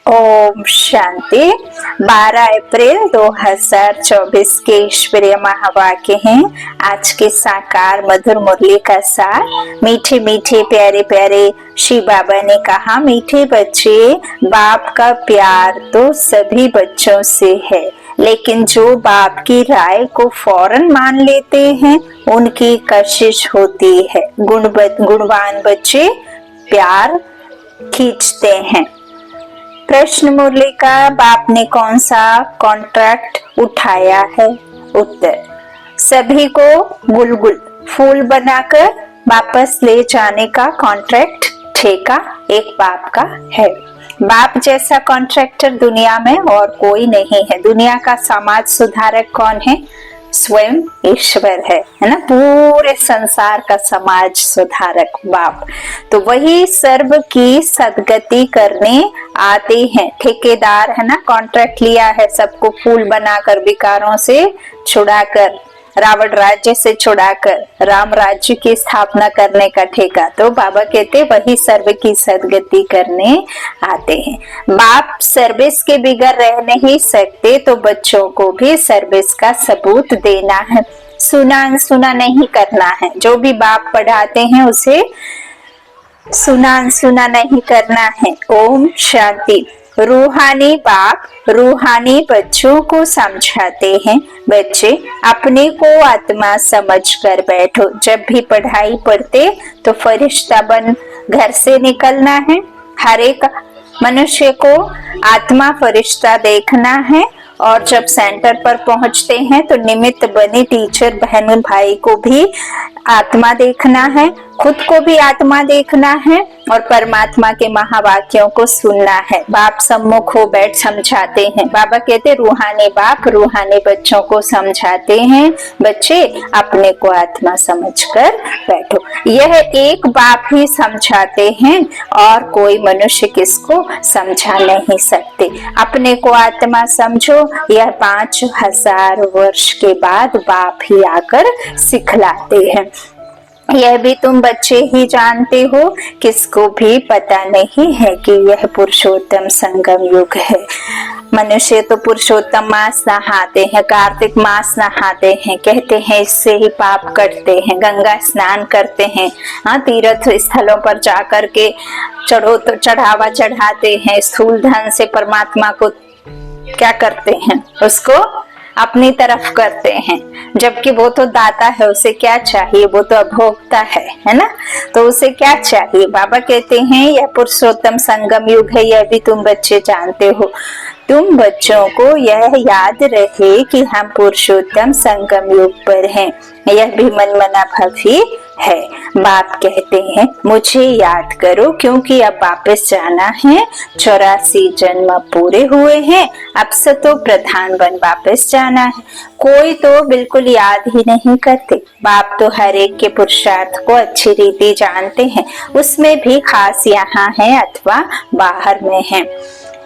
ओम शांति। 12 अप्रैल 2024 के ईश्वरीय महावाक्य हैं। आज के साकार मधुर मुरली का सार। मीठे मीठे प्यारे प्यारे श्री बाबा ने कहा, मीठे बच्चे, बाप का प्यार तो सभी बच्चों से है, लेकिन जो बाप की राय को फौरन मान लेते हैं उनकी कशिश होती है। गुणवान बच्चे प्यार खींचते हैं। प्रश्न मुरली का, बाप ने कौन सा कॉन्ट्रैक्ट उठाया है? उत्तर, सभी को गुलगुल फूल बनाकर वापस ले जाने का कॉन्ट्रैक्ट ठेका एक बाप का है। बाप जैसा कॉन्ट्रैक्टर दुनिया में और कोई नहीं है। दुनिया का समाज सुधारक कौन है? स्वयं ईश्वर है ना। पूरे संसार का समाज सुधारक बाप, तो वही सर्व की सदगति करने आते हैं। ठेकेदार है ना, कॉन्ट्रैक्ट लिया है सबको फूल बनाकर, विकारों से छुड़ाकर, रावण राज्य से छुड़ाकर राम राज्य की स्थापना करने का ठेका। तो बाबा कहते वही सर्व की सदगति करने आते हैं। बाप सर्विस के बिगड़ रह नहीं सकते, तो बच्चों को भी सर्विस का सबूत देना है। सुना अनसुना नहीं करना है। जो भी बाप पढ़ाते हैं उसे सुना अनसुना नहीं करना है। ओम शांति। रूहानी बाप रूहानी बच्चों को समझाते हैं, बच्चे अपने को आत्मा समझ कर बैठो। जब भी पढ़ाई पढ़ते तो फरिश्ता बन घर से निकलना है। हर एक मनुष्य को आत्मा फरिश्ता देखना है, और जब सेंटर पर पहुंचते हैं तो निमित्त बने टीचर बहन भाई को भी आत्मा देखना है, खुद को भी आत्मा देखना है, और परमात्मा के महावाक्यों को सुनना है। बाप सम्मुख हो बैठ समझाते हैं। बाबा कहते रूहानी बाप रूहानी बच्चों को समझाते हैं, बच्चे अपने को आत्मा समझकर बैठो। यह एक बाप ही समझाते हैं और कोई मनुष्य किसको समझा नहीं सकते। अपने को आत्मा समझो, यह 5000 वर्ष के बाद बाप ही आकर सिखलाते हैं। यह भी तुम बच्चे ही जानते हो, किसको भी पता नहीं है कि यह पुरुषोत्तम संगम युग है। मनुष्य तो पुरुषोत्तम मास नहाते हैं, कार्तिक मास नहाते हैं, कहते हैं इससे ही पाप कटते हैं, गंगा स्नान करते हैं, तीर्थ स्थलों पर जाकर के चढ़ो तो चढ़ावा चढ़ाते हैं, स्थूल धन से परमात्मा को क्या करते हैं, उसको अपनी तरफ करते हैं, जबकि वो तो दाता है, उसे क्या चाहिए, वो तो अभोक्ता है ना। तो उसे क्या चाहिए? बाबा कहते हैं यह पुरुषोत्तम संगम युग है, यह भी तुम बच्चे जानते हो। तुम बच्चों को यह याद रहे कि हम पुरुषोत्तम संगम युग पर हैं, यह भी मन मना भाव ही है। बाप कहते हैं मुझे याद करो, क्योंकि अब वापस जाना है। 84 जन्म पूरे हुए हैं, अब से तो प्रधान बन वापस जाना है। कोई तो बिल्कुल याद ही नहीं करते। बाप तो हर एक के पुरुषार्थ को अच्छी रीति जानते हैं, उसमें भी खास यहाँ है अथवा बाहर में है।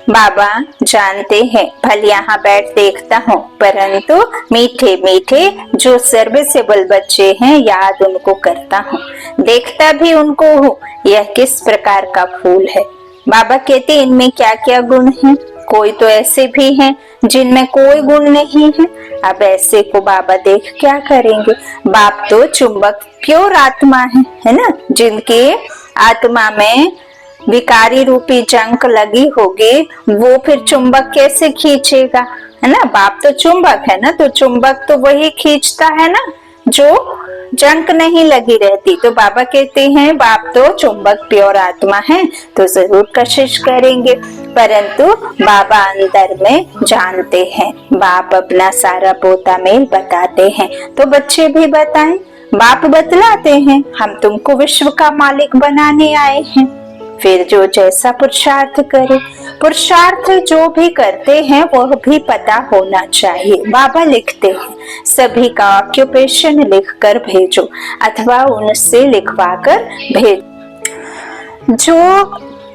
बाबा जानते हैं, भल यहाँ बैठ देखता हूँ, परंतु मीठे मीठे जो सर्विसेबल बच्चे हैं याद उनको करता हूँ, देखता भी उनको हूँ, यह किस प्रकार का फूल है। बाबा कहते इनमें क्या क्या गुण हैं। कोई तो ऐसे भी हैं जिनमें कोई गुण नहीं है। अब ऐसे को बाबा देख क्या करेंगे। बाप तो चुंबक प्योर आत्मा है ना, जिनके आत्मा में विकारी रूपी जंक लगी होगी, वो फिर चुंबक कैसे खींचेगा, है ना। बाप तो चुंबक है ना, तो चुंबक तो वही खींचता है ना जो जंक नहीं लगी रहती। तो बाबा कहते हैं बाप तो चुंबक प्योर आत्मा है, तो जरूर कशिश करेंगे, परंतु बाबा अंदर में जानते हैं। बाप अपना सारा पोता मेल बताते हैं, तो बच्चे भी बताएं। बाप बतलाते हैं हम तुमको विश्व का मालिक बनाने आए हैं, फिर जो जैसा पुरुषार्थ करे। पुरुषार्थ जो भी करते हैं वह भी पता होना चाहिए। बाबा लिखते हैं सभी का ऑक्यूपेशन लिखकर भेजो, अथवा उनसे लिखवा कर भेजो। जो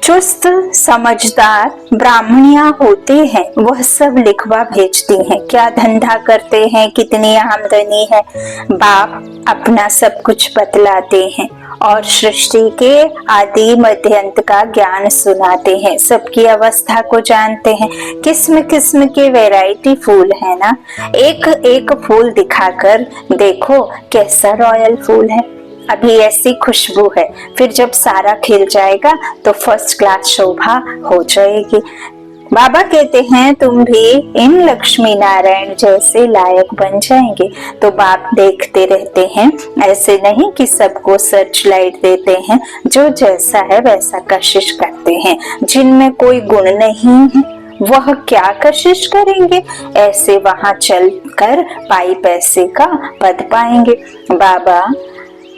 चुस्त समझदार ब्राह्मणियां होते हैं, वह सब लिखवा भेजती हैं, क्या धंधा करते हैं, कितनी आमदनी है। बाप अपना सब कुछ बतलाते हैं और सृष्टि के आदि मध्य अंत का ज्ञान सुनाते हैं, सबकी अवस्था को जानते हैं। किस्म किस्म के वैरायटी फूल है ना, एक एक फूल दिखाकर देखो कैसा रॉयल फूल है, अभी ऐसी खुशबू है, फिर जब सारा खिल जाएगा तो फर्स्ट क्लास शोभा हो जाएगी। बाबा कहते हैं तुम भी इन लक्ष्मी नारायण जैसे लायक बन जाएंगे। तो बाप देखते रहते हैं, ऐसे नहीं कि सबको सर्च लाइट देते हैं, जो जैसा है वैसा कशिश करते हैं। जिनमें कोई गुण नहीं है वह क्या कशिश करेंगे, ऐसे वहां चलकर पाई पैसे का पद पाएंगे। बाबा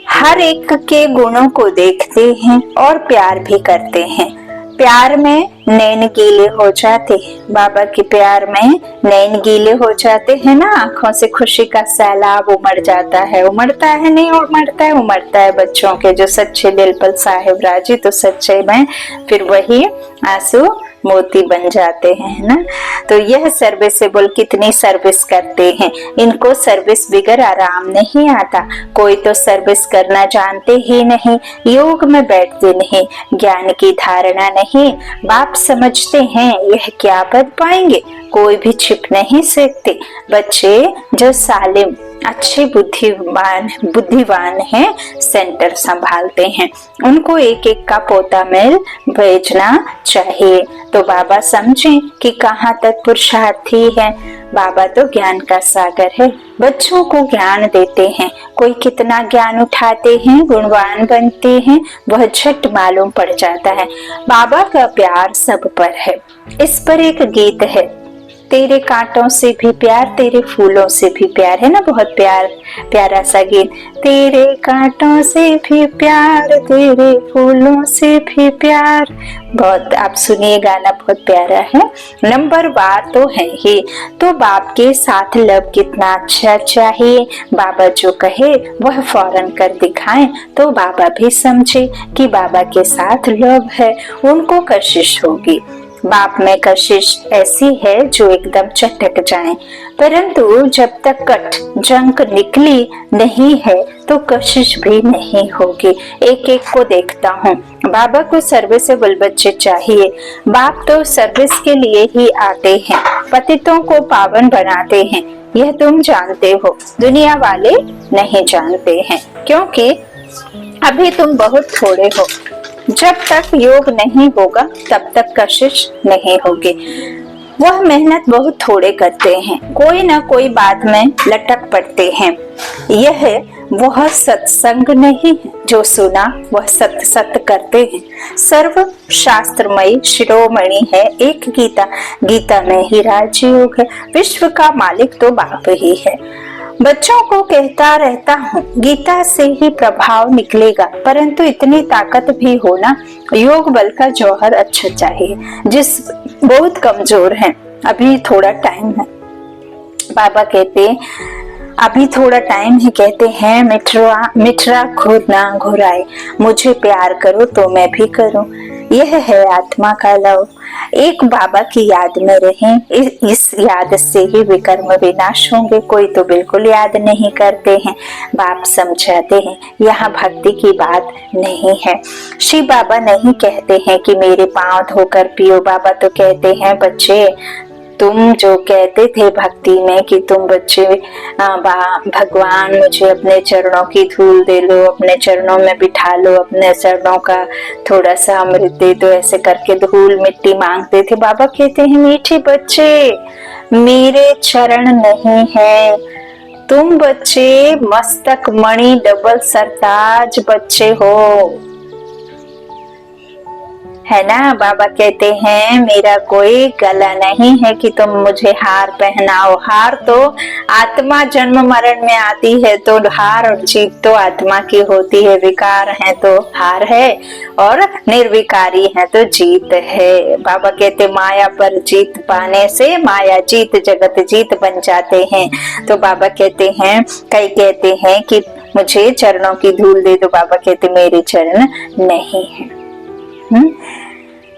हर एक के गुणों को देखते हैं और प्यार भी करते हैं। प्यार में नैन गीले हो जाते हैं, बाबा के प्यार में नैन गीले हो जाते हैं ना, आंखों से खुशी का सैलाब उमड़ जाता है। उमड़ता है नहीं उमड़ता है, उमड़ता है बच्चों के जो सच्चे दिल पर साहिब राजी, तो सच्चे में फिर वही आंसू मोती बन जाते हैं ना। तो यह सर्विसेबल कितनी सर्विस करते हैं, इनको सर्विस बिगर आराम नहीं आता। कोई तो सर्विस करना जानते ही नहीं, योग में बैठते नहीं, ज्ञान की धारणा नहीं। बाप समझते हैं यह क्या पद पाएंगे, कोई भी छिप नहीं सकते। बच्चे जो सालिम अच्छे बुद्धिवान हैं, सेंटर संभालते हैं, उनको एक एक का पोता मेल भेजना चाहिए। तो बाबा समझें कि कहाँ तक पुरुषार्थी है। बाबा तो ज्ञान का सागर है, बच्चों को ज्ञान देते हैं। कोई कितना ज्ञान उठाते हैं, गुणवान बनते हैं, वह झट मालूम पड़ जाता है। बाबा का प्यार सब पर है। इस पर एक गीत है, तेरे कांटों से भी प्यार, तेरे फूलों से भी प्यार, है ना, बहुत प्यारा सा गीत। तेरे कांटों से भी प्यार, तेरे फूलों से भी प्यार, बहुत आप सुनिए, गाना बहुत प्यारा है। नंबर वार तो है ही। तो बाप के साथ लव कितना अच्छा चाहिए। बाबा जो कहे वह फौरन कर दिखाएं, तो बाबा भी समझे कि बाबा के साथ लव है, उनको कशिश होगी। बाप में कशिश ऐसी है जो एकदम चटक जाए, परंतु जब तक कट जंक निकली नहीं है तो कशिश भी नहीं होगी। एक एक को देखता हूँ, बाबा को सर्विसेबल बच्चे चाहिए। बाप तो सर्विस के लिए ही आते हैं, पतितों को पावन बनाते हैं, यह तुम जानते हो, दुनिया वाले नहीं जानते हैं, क्योंकि अभी तुम बहुत थोड़े हो। जब तक योग नहीं होगा तब तक कशिश नहीं होगी। वह मेहनत बहुत थोड़े करते हैं, कोई ना कोई बात में लटक पड़ते हैं। यह वह सत्संग नहीं है जो सुना वह सत्य सत्य करते हैं। सर्व शास्त्रमयी शिरोमणि है एक गीता, गीता में ही राजयोग है। विश्व का मालिक तो बाप ही है। बच्चों को कहता रहता हूँ गीता से ही प्रभाव निकलेगा, परंतु इतनी ताकत भी हो ना, योग बल का जौहर अच्छा चाहिए, जिस बहुत कमजोर है। अभी थोड़ा टाइम है, बाबा कहते अभी थोड़ा टाइम है, कहते हैं मिठरा खुद ना घुराए, मुझे प्यार करो तो मैं भी करूं, यह है आत्मा का लव। एक बाबा की याद में रहें, इस याद से ही विकर्म विनाश होंगे। कोई तो बिल्कुल याद नहीं करते हैं। बाप समझाते हैं यहाँ भक्ति की बात नहीं है। शिव बाबा नहीं कहते हैं कि मेरे पांव धोकर पियो, बाबा तो कहते हैं बच्चे तुम जो कहते थे भक्ति में कि तुम बच्चे भगवान मुझे अपने चरणों की धूल दे लो, अपने चरणों में बिठा लो, अपने चरणों का थोड़ा सा अमृत दे दो, ऐसे करके धूल मिट्टी मांगते थे। बाबा कहते हैं मीठे बच्चे मेरे चरण नहीं है, तुम बच्चे मस्तक मणि डबल सरताज बच्चे हो, है ना। बाबा कहते हैं मेरा कोई गला नहीं है कि तुम मुझे हार पहनाओ। हार तो आत्मा जन्म मरण में आती है, तो हार और जीत तो आत्मा की होती है। विकार है तो हार है और निर्विकारी है तो जीत है। बाबा कहते माया पर जीत पाने से माया जीत जगत जीत बन जाते हैं। तो बाबा कहते हैं, कई कहते हैं कि मुझे चरणों की धूल दे दो, बाबा कहते मेरे चरण नहीं है।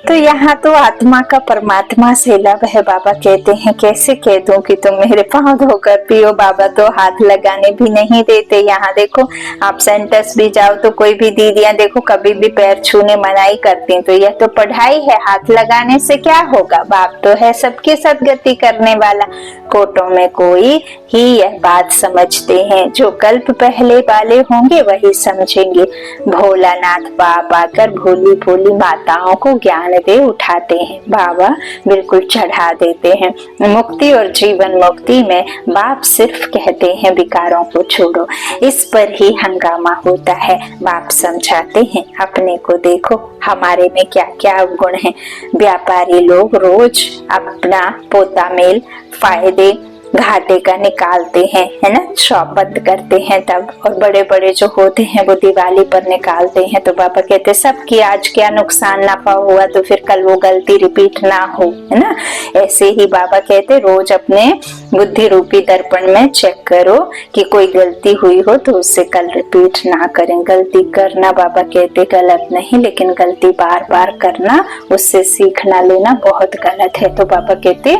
तो यहाँ तो आत्मा का परमात्मा से लव है। बाबा कहते हैं कैसे कह दूं कि तुम मेरे पाँव धोकर पियो। बाबा तो हाथ लगाने भी नहीं देते। यहाँ देखो आप सेंटर्स भी जाओ तो कोई भी दीदियां देखो कभी भी पैर छूने मनाही करती, तो यह तो पढ़ाई है, हाथ लगाने से क्या होगा। बाप तो है सबके सदगति करने वाला। कोटों में कोई ही यह बात समझते हैं, जो कल्प पहले वाले होंगे वही समझेंगे। भोलानाथ बाप आकर भोली भोली माताओं को ज्ञान दे उठाते हैं। बाबा बिल्कुल चढ़ा देते हैं। मुक्ति और जीवन मुक्ति में बाप सिर्फ कहते हैं विकारों को छोड़ो। इस पर ही हंगामा होता है। बाप समझाते हैं अपने को देखो हमारे में क्या क्या गुण है। व्यापारी लोग रोज अपना पोता मेल फायदे घाटे का निकालते हैं, है ना, शॉप बंद करते हैं तब, और बड़े बड़े जो होते हैं वो दिवाली पर निकालते हैं। तो बाबा कहते सबकी आज क्या नुकसान नफा हुआ तो फिर कल वो गलती रिपीट ना हो, है ना। ऐसे ही बाबा कहते रोज अपने बुद्धि रूपी दर्पण में चेक करो कि कोई गलती हुई हो तो उससे कल रिपीट ना करें। गलती करना बाबा कहते गलत नहीं, लेकिन गलती बार बार करना, उससे सीखना लेना बहुत गलत है। तो बाबा कहते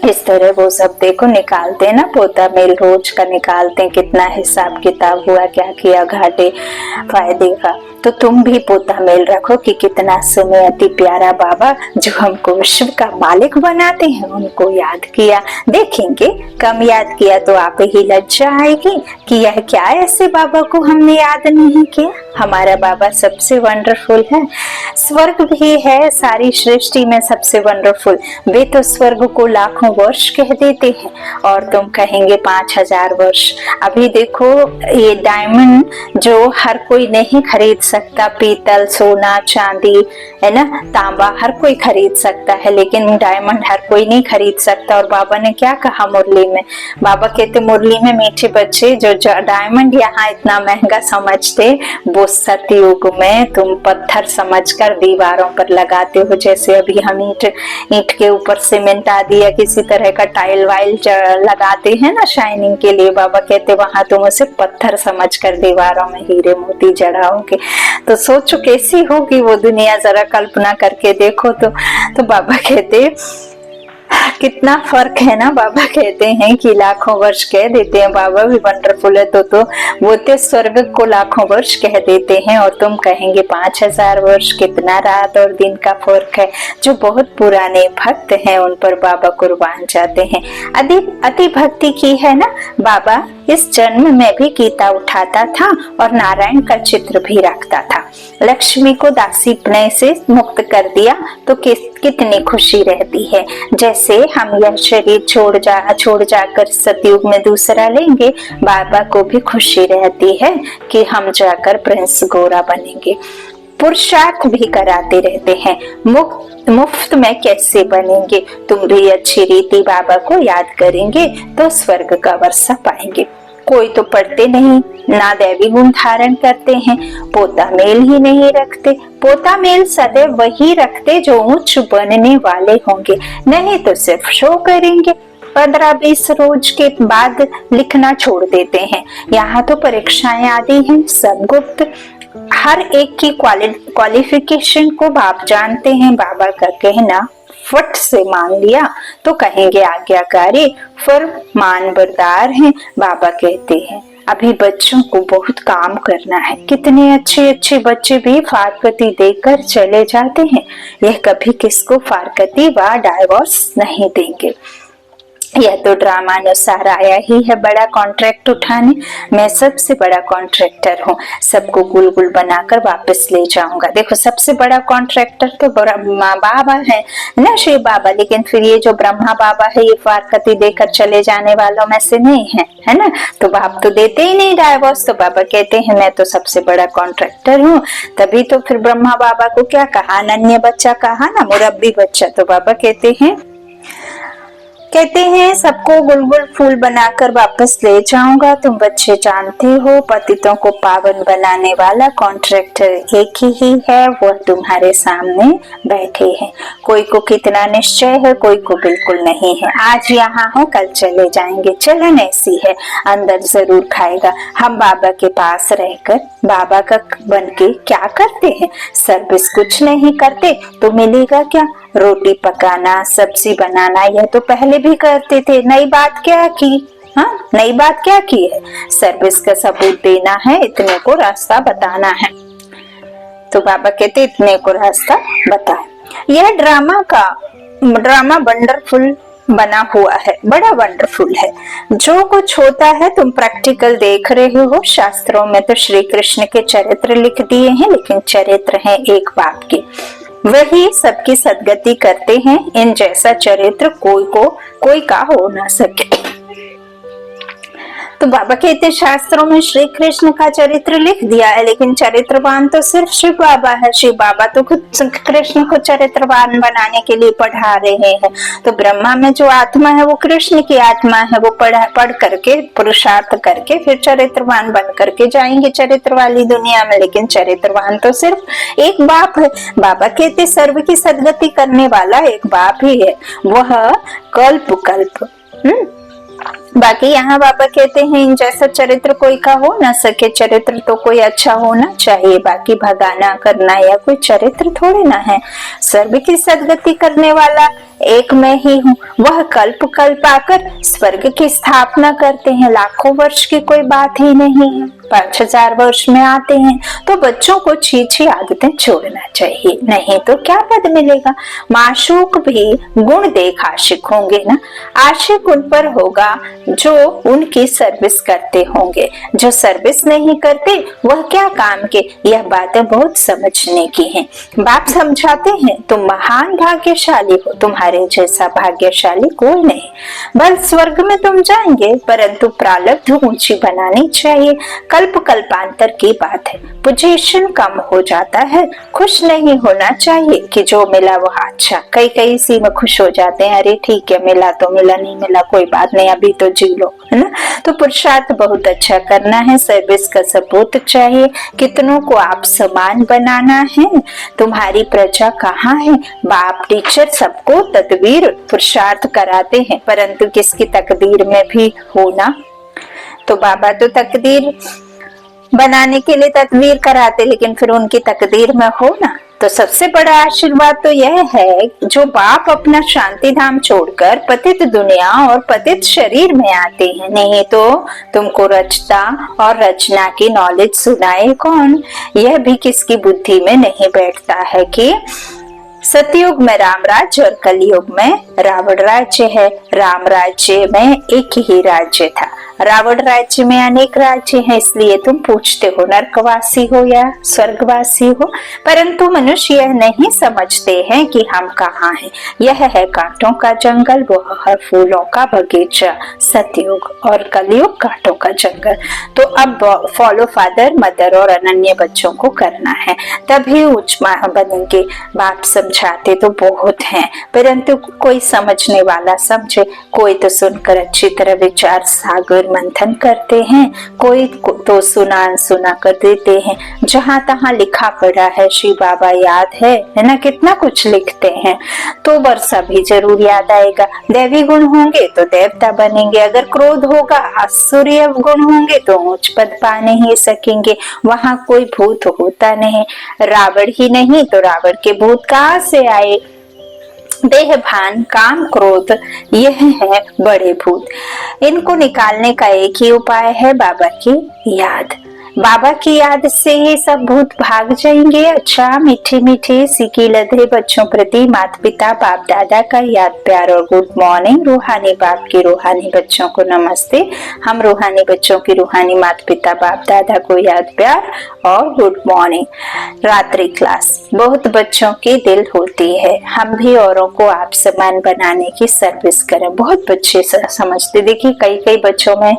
इस तरह वो सब देखो निकालते हैं ना, पोता मेल रोज का निकालते हैं, कितना हिसाब किताब हुआ, क्या किया घाटे फायदे का। तो तुम भी पोता मेल रखो कि कितना समय अति प्यारा बाबा जो हमको विश्व का मालिक बनाते हैं उनको याद किया। देखेंगे कम याद किया तो आप ही लज्जा आएगी कि यह क्या ऐसे बाबा को हमने याद नहीं किया। हमारा बाबा सबसे वंडरफुल है, स्वर्ग भी है सारी सृष्टि में सबसे वंडरफुल। वे तो स्वर्ग को लाखों वर्ष कह देते हैं और तुम कहेंगे 5000 वर्ष। अभी देखो ये डायमंड जो हर कोई नहीं खरीद सकता, पीतल सोना चांदी है ना तांबा हर कोई खरीद सकता है, लेकिन डायमंड हर कोई नहीं खरीद सकता। और बाबा ने क्या कहा मुरली में, बाबा कहते मुरली में मीठे बच्चे जो डायमंड यहाँ इतना महंगा समझते वो सतयुग में तुम पत्थर समझकर दीवारों पर लगाते हो। जैसे अभी हम ईंट के ऊपर सीमेंट आदि या किसी तरह का टाइल वाइल लगाते हैं ना शाइनिंग के लिए, बाबा कहते वहां तुम उसे पत्थर समझकर दीवारों में हीरे मोती जड़ाओगे। तो सोचो कैसी होगी वो दुनिया, जरा कल्पना करके देखो। तो बाबा कहते कितना फर्क है ना। बाबा कहते हैं कि लाखों वर्ष कह देते हैं, बाबा भी वंडरफुल है तो वो तो स्वर्ग को लाखों वर्ष कह देते हैं और तुम कहेंगे 5000 वर्ष। कितना रात और दिन का फर्क है। जो बहुत पुराने भक्त हैं उन पर बाबा कुर्बान जाते हैं। अति भक्ति की है ना। बाबा इस जन्म में भी गीता उठाता था और नारायण का चित्र भी रखता था। लक्ष्मी को दासीपने से मुक्त कर दिया तो कितनी खुशी रहती है। जैसे हम यह शरीर छोड़ जाकर सतयुग में दूसरा लेंगे, बाबा को भी खुशी रहती है कि हम जाकर प्रिंस गोरा बनेंगे। पुरुषार्थ भी कराते रहते हैं, मुफ्त में कैसे बनेंगे। तुम भी अच्छी रीति बाबा को याद करेंगे तो स्वर्ग का वर्षा पाएंगे। कोई तो पढ़ते नहीं, ना दैवी गुण धारण करते हैं, पोता मेल ही नहीं रखते। पोता मेल सदैव वही रखते जो उच्च बनने वाले होंगे, नहीं तो सिर्फ शो करेंगे। 15-20 रोज के बाद लिखना छोड़ देते हैं। यहाँ तो परीक्षाएं आदि हैं, सब गुप्त। हर एक की क्वालिफिकेशन को बाप जानते हैं। बाबा का कहना फट से मान लिया तो कहेंगे आज्ञाकारी, फरमानबरदार हैं। बाबा कहते हैं अभी बच्चों को बहुत काम करना है। कितने अच्छे अच्छे बच्चे भी फारकती देकर चले जाते हैं। यह कभी किसको फारकती व डाइवोर्स नहीं देंगे। यह तो ड्रामा अनुसार आया ही है बड़ा कॉन्ट्रैक्ट उठाने। मैं सबसे बड़ा कॉन्ट्रैक्टर हूँ, सबको गुल बनाकर वापस ले जाऊंगा। देखो सबसे बड़ा कॉन्ट्रैक्टर तो ब्रह्मा बाबा है ना, शिव बाबा, लेकिन फिर ये जो ब्रह्मा बाबा है ये फारकती देकर चले जाने वालों में से नहीं है ना। तो बाप तो देते ही नहीं डाइवोर्स। तो बाबा कहते हैं मैं तो सबसे बड़ा कॉन्ट्रैक्टर हूँ। तभी तो फिर ब्रह्मा बाबा को क्या कहा, अनन्य बच्चा कहा ना, मुरब्बी बच्चा। तो बाबा कहते हैं कहते हैं सबको गुलगुल फूल बनाकर वापस ले जाऊंगा। तुम बच्चे जानते हो पतितों को पावन बनाने वाला कॉन्ट्रैक्टर एक ही है, वह तुम्हारे सामने बैठे हैं। कोई को कितना निश्चय है, कोई को बिल्कुल नहीं है। आज यहाँ है, कल चले जाएंगे। चलन ऐसी है, अंदर जरूर खाएगा। हम बाबा के पास रहकर बाबा का बन के क्या करते हैं? सर्विस कुछ नहीं करते तो मिलेगा क्या? रोटी पकाना, सब्जी बनाना यह तो पहले भी करते थे। नई बात क्या की? हाँ, नई बात क्या की है? सर्विस का सबूत देना है, इतने को रास्ता बताना है। तो बाबा कहते इतने को रास्ता बताए। यह ड्रामा वंडरफुल बना हुआ है, बड़ा वंडरफुल है। जो कुछ होता है तुम प्रैक्टिकल देख रहे हो। शास्त्रों में तो श्री कृष्ण के चरित्र लिख दिए हैं, लेकिन चरित्र हैं एक बाप के, वही सबकी सदगति करते हैं। इन जैसा चरित्र कोई का हो ना सके। तो बाबा कहते शास्त्रों में श्री कृष्ण का चरित्र लिख दिया है, लेकिन चरित्रवान तो सिर्फ शिव बाबा है। शिव बाबा तो खुद कृष्ण को चरित्रवान बनाने के लिए पढ़ा रहे हैं। तो ब्रह्मा में जो आत्मा है वो कृष्ण की आत्मा है, वो पढ़ करके पुरुषार्थ करके फिर चरित्रवान बन करके जाएंगे चरित्र वाली दुनिया में। लेकिन चरित्रवान तो सिर्फ एक बाप है। बाबा कहते सर्व की सदगति करने वाला एक बाप ही है, वह कल्प। बाकी यहाँ बाबा कहते हैं इन जैसा चरित्र कोई का हो ना सके। चरित्र तो कोई अच्छा होना चाहिए, बाकी भगाना करना या कोई चरित्र थोड़े ना है। सर्व की सदगति करने वाला एक मैं ही हूँ। वह कल्प आकर स्वर्ग की स्थापना करते हैं। लाखों वर्ष की कोई बात ही नहीं है, 5000 वर्ष में आते हैं। तो बच्चों को छी आदतें छोड़ना चाहिए, नहीं तो क्या पद मिलेगा। माशूक भी गुण देख आशिक होंगे ना। आशिक उन पर होगा जो उनकी सर्विस करते होंगे। जो सर्विस नहीं करते वह क्या काम के। यह बातें बहुत समझने की हैं। बाप समझाते हैं तुम महान भाग्यशाली हो, तुम्हारे जैसा भाग्यशाली कोई नहीं। बल स्वर्ग में तुम जाएंगे, परंतु प्रारब्ध ऊंची बनानी चाहिए। कल्पांतर की बात है, पोजीशन कम हो जाता है। खुश नहीं होना चाहिए कि जो मिला वह अच्छा। कई इसी में खुश हो जाते हैं, अरे ठीक है मिला तो मिला, नहीं मिला कोई बात नहीं, अभी तो जी लो, है ना। तो पुरुषार्थ बहुत अच्छा करना है, सर्विस का सबूत चाहिए। कितनों को आप समान बनाना है। तुम्हारी प्रजा कहाँ है? बाप टीचर सबको तदबीर पुरुषार्थ कराते हैं, परंतु किसकी तकदीर में भी होना। तो बाबा तो तकदीर बनाने के लिए तदबीर कराते, लेकिन फिर उनकी तकदीर में हो ना। तो सबसे बड़ा आशीर्वाद तो यह है जो बाप अपना शांति धाम छोड़कर पतित दुनिया और पतित शरीर में आते हैं। नहीं तो तुमको रचता और रचना की नॉलेज सुनाए कौन? यह भी किसकी बुद्धि में नहीं बैठता है कि सतयुग में राम राज्य और कलयुग में रावण राज्य है। राम राज्य में एक ही राज्य था, रावण राज्य में अनेक राज्य हैं। इसलिए तुम पूछते हो नरकवासी हो या स्वर्गवासी हो, परंतु मनुष्य यह नहीं समझते हैं कि हम कहाँ हैं। यह है कांटों का जंगल, वह है फूलों का बगीचा। सतयुग और कलयुग कांटों का जंगल। तो अब फॉलो फादर मदर और अनन्य बच्चों को करना है, तभी उच्च बनेंगे। बाप समझाते तो बहुत हैं, परंतु कोई समझने वाला समझे। कोई तो सुनकर अच्छी तरह विचार सागर मंथन करते हैं, कोई तो सुना कर देते हैं। जहां तहां लिखा पड़ा है श्री बाबा याद है ना, कितना कुछ लिखते हैं। तो वर्षा भी जरूर याद आएगा। दैवी गुण होंगे तो देवता बनेंगे, अगर क्रोध होगा आसुरीय गुण होंगे तो उच्च पद पा नहीं सकेंगे। वहां कोई भूत होता नहीं, रावण ही नहीं तो रावण के भूत कहाँ से आए? देह भान काम क्रोध, यह है बड़े भूत। इनको निकालने का एक ही उपाय है, बाबा की याद। बाबा की याद से ही सब भूत भाग जाएंगे। अच्छा मीठे मीठे सीखी लधे बच्चों प्रति माता पिता बाप दादा का याद प्यार और गुड मॉर्निंग। रूहानी बाप के रूहानी बच्चों को नमस्ते। हम रूहानी बच्चों की रूहानी माता पिता बाप दादा को याद प्यार और गुड मॉर्निंग। रात्रि क्लास बहुत बच्चों की दिल होती है, हम भी औरों को आप समान बनाने की सर्विस करें। बहुत बच्चे समझते, देखिए कई बच्चों में,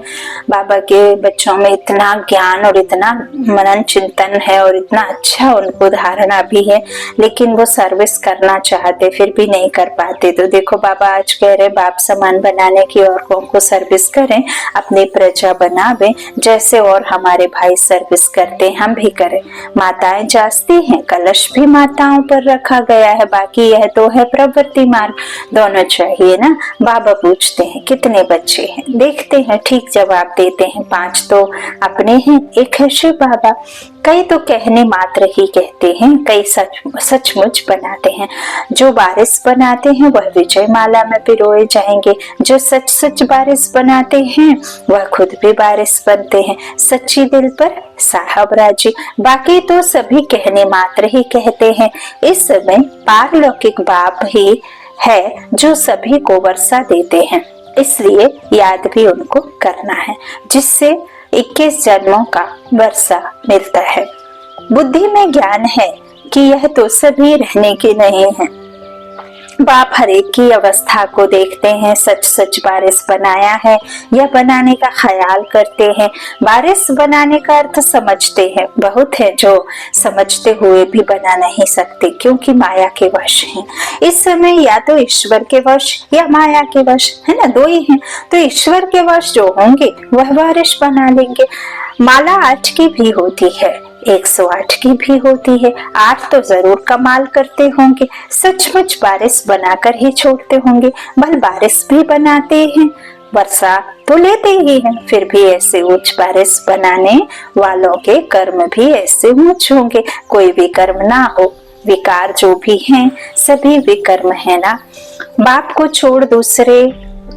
बाबा के बच्चों में इतना ज्ञान और इतना मनन चिंतन है और इतना अच्छा उनको धारणा भी है, लेकिन वो सर्विस करना चाहते फिर भी नहीं कर पाते। तो देखो बाबा आज कह रहे बाप समान बनाने की, औरों को सर्विस करें, अपनी प्रजा बनावे जैसे और हमारे भाई सर्विस करते हम भी करें। माताएं जासती हैं, कलश भी माताओं पर रखा गया है, बाकी यह तो है प्रवृत्ति मार्ग, दोनों चाहिए ना। बाबा पूछते हैं कितने बच्चे हैं, देखते हैं, ठीक जवाब देते हैं 5 तो अपने हैं, 1 है शिव बाबा। कई तो कहने मात्र ही कहते हैं, कई सचमुच बनाते हैं। जो बारिश बनाते हैं वह विजय माला में पिरोए जाएंगे, जो सच सच बारिश बनाते हैं वह खुद भी बारिश बनते हैं, सच्ची दिल पर साहब राजी। बाकी तो सभी कहने मात्र ही कहते हैं। इस समय पारलौकिक बाप ही है जो सभी को वर्षा देते हैं, इसलिए याद भी उनको करना है, जिससे 21 जन्मों का वर्षा मिलता है। बुद्धि में ज्ञान है कि यह तो सभी रहने के नहीं है। बाप हरेक की अवस्था को देखते हैं, सच सच बारिश बनाया है या बनाने का ख्याल करते हैं। बारिश बनाने का अर्थ समझते हैं, बहुत है जो समझते हुए भी बना नहीं सकते क्योंकि माया के वश हैं। इस समय या तो ईश्वर के वश या माया के वश है ना, 2 ही हैं। तो ईश्वर के वश जो होंगे वह बारिश बना लेंगे। माला 8 की भी होती है, 108 की भी होती है, 8 तो जरूर कमाल करते होंगे, सचमुच बारिश बनाकर ही छोड़ते होंगे। भल बारिश भी बनाते हैं, वर्षा तो लेते ही हैं, फिर भी ऐसे ऊंच बारिश बनाने वालों के कर्म भी ऐसे ऊंच होंगे। कोई विकर्म ना हो, विकार जो भी हैं सभी विकर्म है ना। बाप को छोड़ दूसरे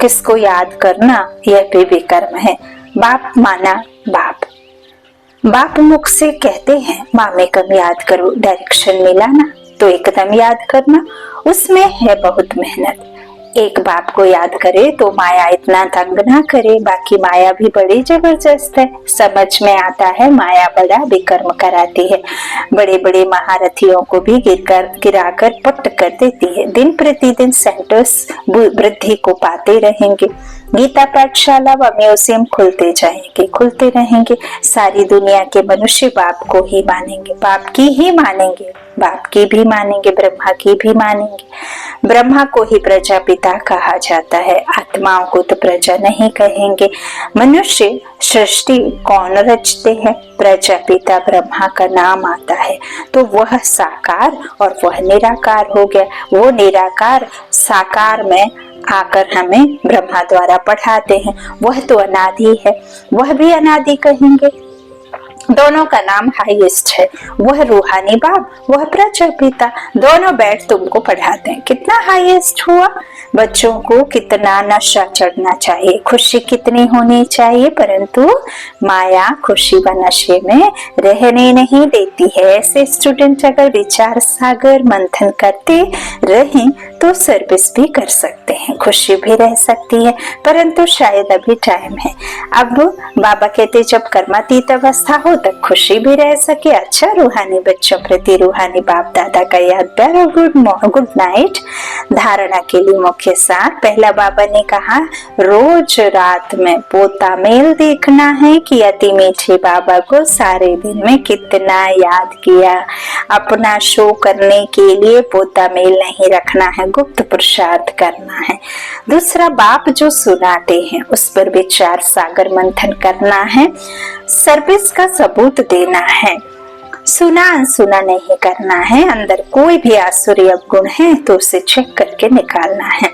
किसको याद करना, यह भी विकर्म है। बाप माना बाप मुख से कहते हैं मामे कम याद करो, डायरेक्शन मिला ना तो एकदम याद करना, उसमें है बहुत मेहनत। एक बाप को याद करे तो माया इतना तंग ना करे, बाकी माया भी बड़ी जबरदस्त है। समझ में आता है माया बड़ा विकर्म कराती है, बड़े बड़े महारथियों को भी गिराकर पट कर देती है। दिन प्रतिदिन सेंटर्स वृद्धि को पाते रहेंगे, गीता पाठशाला व म्यूजियम खुलते रहेंगे। सारी दुनिया के मनुष्य बाप को ही मानेंगे, बाप की ही मानेंगे, बाप की भी मानेंगे, ब्रह्मा की भी मानेंगे। ब्रह्मा को ही प्रजापिता कहा जाता है, आत्माओं को तो प्रजा नहीं कहेंगे। मनुष्य सृष्टि कौन रचते हैं, प्रजापिता ब्रह्मा का नाम आता है, तो वह साकार और वह निराकार हो गया। वो निराकार साकार में आकर हमें ब्रह्मा द्वारा पढ़ाते हैं, वह तो अनादि है, वह भी अनादि कहेंगे। दोनों का नाम हाईएस्ट है, वह रूहानी बाप, वह प्रजापिता, दोनों बैठ तुमको पढ़ाते हैं। कितना हाईएस्ट हुआ, बच्चों को कितना नशा चढ़ना चाहिए, खुशी कितनी होनी चाहिए, परंतु माया खुशी व नशे में रहने नहीं देती है। ऐसे स्टूडेंट अगर विचार सागर मंथन करते रहें तो सर्विस भी कर सकते हैं, खुशी भी रह सकती है, परंतु शायद अभी टाइम है। अब बाबा कहते जब कर्मातीत अवस्था हो तक खुशी भी रह सके। अच्छा, रूहानी बच्चों प्रति रूहानी बाप दादा का याद प्यार और गुड नाइट। धारणा के लिए मुख्य सार, पहला बाबा ने कहा रोज रात में पोता मेल देखना है कि अति मीठे बाबा को सारे दिन में कितना याद किया। अपना शो करने के लिए पोता मेल नहीं रखना है, गुप्त पुरुषार्थ करना है। दूसरा, बाप जो सुनाते हैं उस पर विचार सागर मंथन करना है, सर्विस का सबूत देना है, सुना अनसुना नहीं करना है। अंदर कोई भी आसुरी अवगुण है तो उसे चेक करके निकालना है।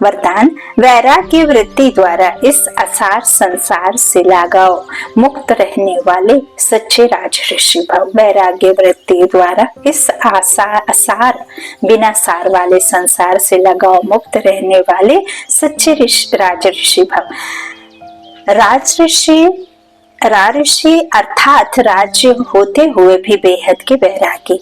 वरदान, वैराग्य वृत्ति द्वारा इस असार संसार से लगाओ मुक्त रहने वाले सच्चे राजऋषि भव। वैराग्य वृत्ति द्वारा इस असार बिना सार वाले संसार से लगाओ मुक्त रहने वाले सच्चे राजऋषि भव। राजऋषि अर्थात राज्य होते हुए भी बेहद के वैरागी।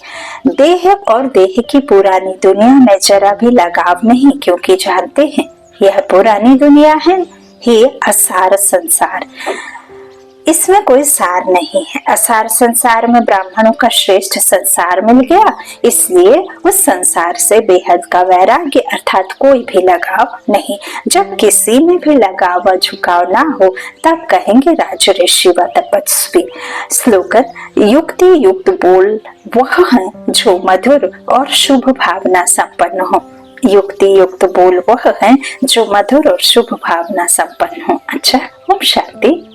देह और देह की पुरानी दुनिया में जरा भी लगाव नहीं, क्योंकि जानते हैं यह पुरानी दुनिया है ही असार संसार। इसमें कोई सार नहीं है। असार संसार में ब्राह्मणों का श्रेष्ठ संसार मिल गया, इसलिए उस संसार से बेहद का वैराग्य अर्थात कोई भी लगाव नहीं। जब किसी में भी लगाव व झुकाव ना हो तब कहेंगे राज ऋषि व तपस्वी। स्लोगन: युक्ति युक्त बोल वह है जो मधुर और शुभ भावना संपन्न हो। युक्ति युक्त बोल वह है जो मधुर और शुभ भावना संपन्न हो। अच्छा, ओम शांति।